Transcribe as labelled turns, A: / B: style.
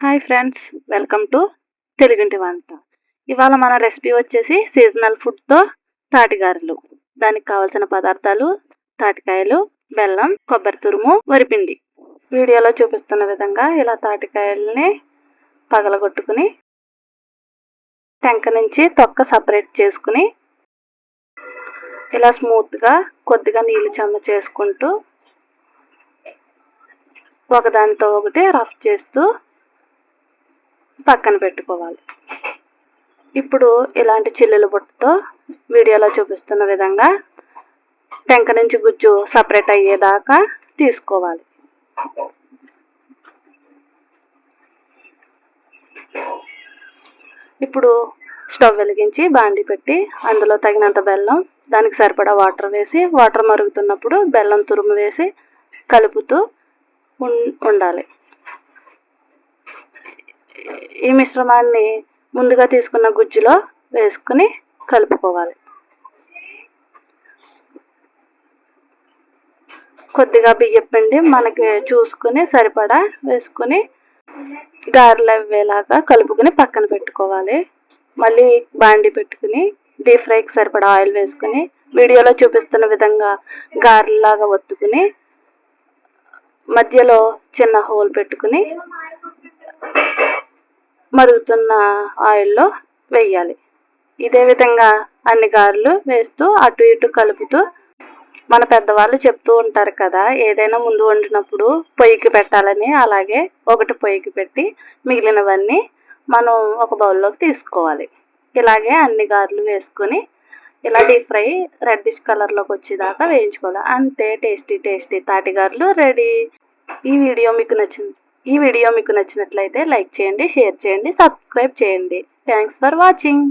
A: Hi friends, welcome to తెలుగింటి వంట. ఇవాళ మన రెసిపీ వచ్చేసి సీజనల్ ఫుడ్తో తాటిగారెలు. దానికి కావాల్సిన పదార్థాలు తాటికాయలు, బెల్లం, కొబ్బరి తురుము, వరిపిండి. వీడియోలో చూపిస్తున్న విధంగా ఇలా తాటికాయల్ని పగలగొట్టుకుని టెంక నుంచి తొక్క సపరేట్ చేసుకుని ఇలా స్మూత్గా కొద్దిగా నీళ్ళు చెమ్మ చేసుకుంటూ ఒకదానితో ఒకటి రఫ్ చేస్తూ పక్కన పెట్టుకోవాలి. ఇప్పుడు ఇలాంటి చిల్లుల బుట్టతో వీడియోలో చూపిస్తున్న విధంగా టెంక నుంచి గుజ్జు సపరేట్ అయ్యేదాకా తీసుకోవాలి. ఇప్పుడు స్టవ్ వెలిగించి బాండి పెట్టి అందులో తగినంత బెల్లం, దానికి సరిపడా వాటర్ వేసి వాటర్ మరుగుతున్నప్పుడు బెల్లం తురుము వేసి కలుపుతూ ఉండాలి. ఈ మిశ్రమాన్ని ముందుగా తీసుకున్న గుజ్జులో వేసుకుని కలుపుకోవాలి. కొద్దిగా బియ్యం పిండి మనకి చూసుకుని సరిపడా వేసుకుని గారెలు అవ్వేలాగా కలుపుకుని పక్కన పెట్టుకోవాలి. మళ్ళీ బాండి పెట్టుకుని డీప్ ఫ్రైకి సరిపడా ఆయిల్ వేసుకుని వీడియోలో చూపిస్తున్న విధంగా గారెలాగా ఒత్తుకుని మధ్యలో చిన్న హోల్ పెట్టుకుని మరుగుతున్న ఆయిల్లో వేయాలి. ఇదే విధంగా అన్ని గారెలు వేస్తూ అటు ఇటు కలుపుతూ, మన పెద్దవాళ్ళు చెప్తూ ఉంటారు కదా, ఏదైనా ముందు వండినప్పుడు పొయ్యికి పెట్టాలని. అలాగే ఒకటి పొయ్యికి పెట్టి మిగిలినవన్నీ మనం ఒక బౌల్లోకి తీసుకోవాలి. ఇలాగే అన్ని గారెలు వేసుకొని ఇలా డీప్ ఫ్రై రెడ్డిష్ కలర్లోకి వచ్చేదాకా వేయించుకోవాలి. అంతే, టేస్టీ టేస్టీ తాటిగారెలు రెడీ. ఈ వీడియో మీకు నచ్చినట్లయితే లైక్ చేయండి, షేర్ చేయండి, సబ్స్క్రైబ్ చేయండి. Thanks for watching.